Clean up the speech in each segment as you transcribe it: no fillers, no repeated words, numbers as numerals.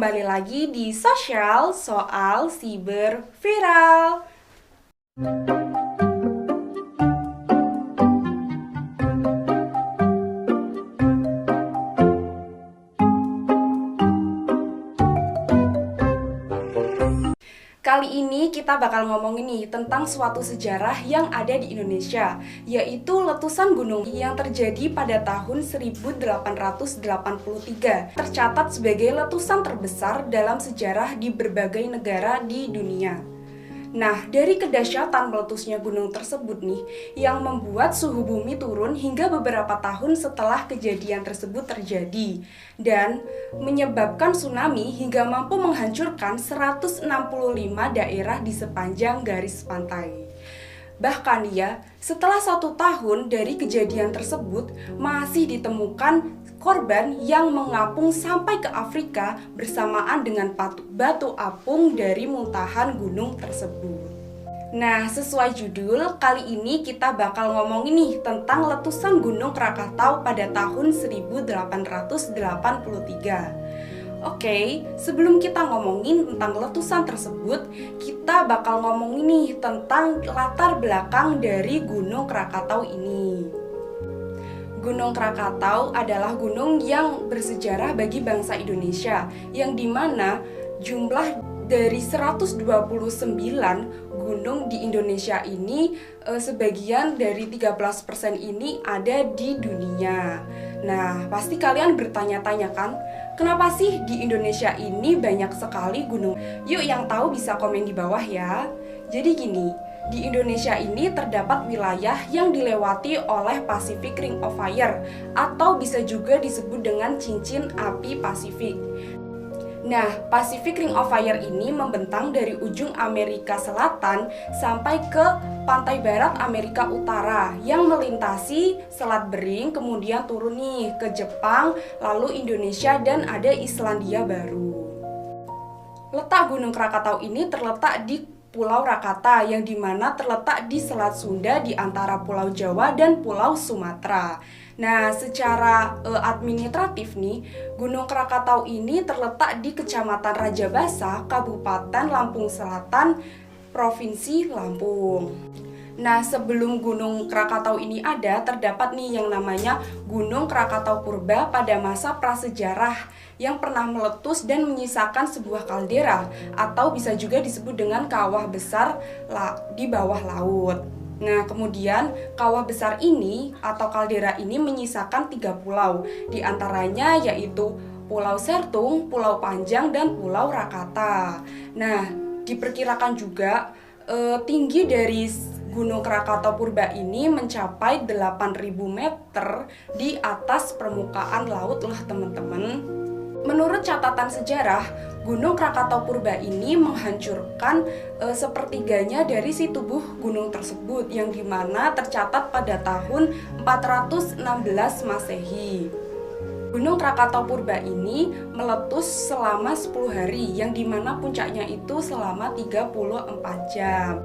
kembali lagi di Sosial Soal Siber Viral. Kali ini kita bakal ngomongin nih tentang suatu sejarah yang ada di Indonesia, yaitu letusan gunung yang terjadi pada tahun 1883. Tercatat sebagai letusan terbesar dalam sejarah di berbagai negara di dunia. Nah, dari kedahsyatan meletusnya gunung tersebut nih, yang membuat suhu bumi turun hingga beberapa tahun setelah kejadian tersebut terjadi, dan menyebabkan tsunami hingga mampu menghancurkan 165 daerah di sepanjang garis pantai. Bahkan ya, setelah 1 tahun dari kejadian tersebut, masih ditemukan korban yang mengapung sampai ke Afrika bersamaan dengan batu apung dari muntahan gunung tersebut. Nah, sesuai judul, kali ini kita bakal ngomongin nih tentang letusan Gunung Krakatau pada tahun 1883. Oke, sebelum kita ngomongin tentang letusan tersebut, kita bakal ngomongin nih tentang latar belakang dari Gunung Krakatau ini. Gunung Krakatau adalah gunung yang bersejarah bagi bangsa Indonesia, yang dimana jumlah dari 129 gunung di Indonesia ini, sebagian dari 13% ini ada di dunia. Nah, pasti kalian bertanya-tanya kan, kenapa sih di Indonesia ini banyak sekali gunung? Yuk yang tahu bisa komen di bawah ya. Jadi gini, di Indonesia ini terdapat wilayah yang dilewati oleh Pacific Ring of Fire, atau bisa juga disebut dengan cincin api Pasifik. Nah, Pacific Ring of Fire ini membentang dari ujung Amerika Selatan sampai ke pantai barat Amerika Utara yang melintasi Selat Bering, kemudian turun nih ke Jepang, lalu Indonesia, dan ada Islandia Baru. Letak Gunung Krakatau ini terletak di Pulau Rakata, yang dimana terletak di Selat Sunda di antara Pulau Jawa dan Pulau Sumatera. Nah, secara administratif nih, Gunung Krakatau ini terletak di Kecamatan Rajabasa, Kabupaten Lampung Selatan, Provinsi Lampung. Nah, sebelum Gunung Krakatau ini ada, terdapat nih yang namanya Gunung Krakatau Purba pada masa prasejarah yang pernah meletus dan menyisakan sebuah kaldera, atau bisa juga disebut dengan kawah besar di bawah laut. Nah, kemudian kawah besar ini atau kaldera ini menyisakan 3 pulau, di antaranya yaitu Pulau Sertung, Pulau Panjang, dan Pulau Rakata. Nah, diperkirakan juga tinggi dari Gunung Krakatau Purba ini mencapai 8.000 meter di atas permukaan laut loh teman-teman. Menurut catatan sejarah, Gunung Krakatau Purba ini menghancurkan sepertiganya dari si tubuh gunung tersebut, yang dimana tercatat pada tahun 416 Masehi. Gunung Krakatau Purba ini meletus selama 10 hari, yang dimana puncaknya itu selama 34 jam.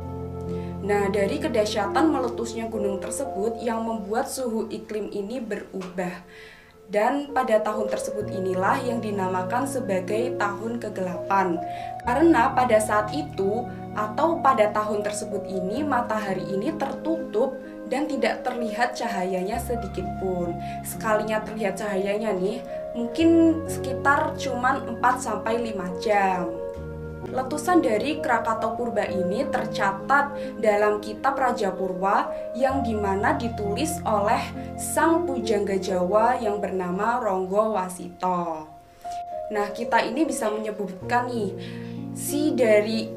Nah, dari kedahsyatan meletusnya gunung tersebut yang membuat suhu iklim ini berubah. Dan pada tahun tersebut inilah yang dinamakan sebagai tahun kegelapan. Karena pada saat itu atau pada tahun tersebut ini, matahari ini tertutup dan tidak terlihat cahayanya sedikit pun. Sekalinya terlihat cahayanya nih, mungkin sekitar cuman 4-5 jam. Letusan dari Krakatau Purba ini tercatat dalam kitab Raja Purwa, yang dimana ditulis oleh sang pujangga Jawa yang bernama Ronggo Wasito. Nah, kita ini bisa menyebutkan nih, si dari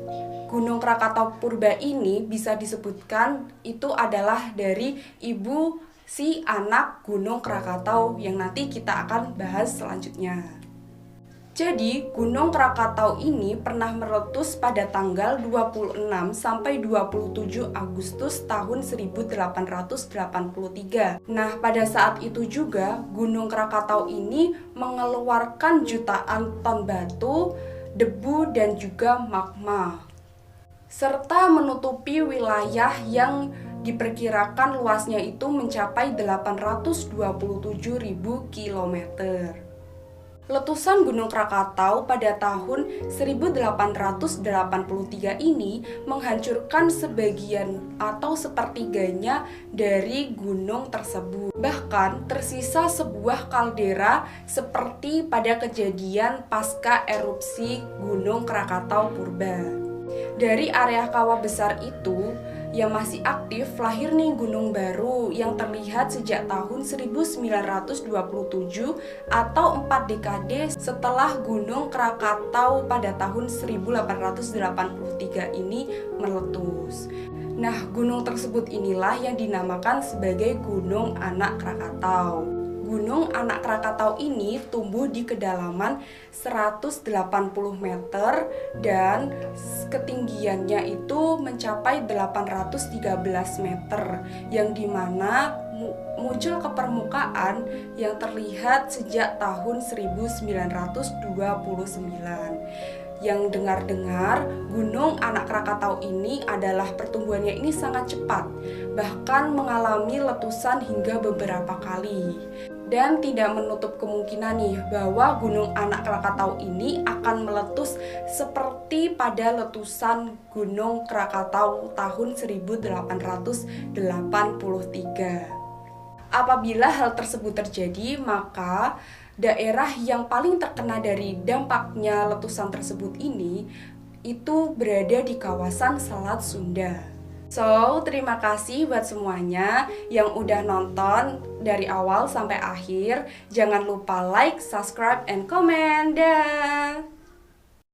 Gunung Krakatau Purba ini bisa disebutkan itu adalah dari ibu si anak Gunung Krakatau yang nanti kita akan bahas selanjutnya. Jadi, Gunung Krakatau ini pernah meletus pada tanggal 26 sampai 27 Agustus tahun 1883. Nah, pada saat itu juga Gunung Krakatau ini mengeluarkan jutaan ton batu, debu, dan juga magma, serta menutupi wilayah yang diperkirakan luasnya itu mencapai 827.000 km. Letusan Gunung Krakatau pada tahun 1883 ini menghancurkan sebagian atau sepertiganya dari gunung tersebut. Bahkan tersisa sebuah kaldera seperti pada kejadian pasca erupsi Gunung Krakatau purba. Dari area kawah besar itu yang masih aktif, lahir nih gunung baru yang terlihat sejak tahun 1927 atau 4 dekade setelah Gunung Krakatau pada tahun 1883 ini meletus. Nah, gunung tersebut inilah yang dinamakan sebagai Gunung Anak Krakatau. Gunung Anak Krakatau ini tumbuh di kedalaman 180 meter dan ketinggiannya itu mencapai 813 meter, yang dimana muncul ke permukaan yang terlihat sejak tahun 1929. Yang dengar-dengar, Gunung Anak Krakatau ini adalah pertumbuhannya ini sangat cepat, bahkan mengalami letusan hingga beberapa kali. Dan tidak menutup kemungkinan nih bahwa Gunung Anak Krakatau ini akan meletus seperti pada letusan Gunung Krakatau tahun 1883. Apabila hal tersebut terjadi, maka daerah yang paling terkena dari dampaknya letusan tersebut ini itu berada di kawasan Selat Sunda. So, terima kasih buat semuanya yang udah nonton dari awal sampai akhir. Jangan lupa like, subscribe, and comment. Dah.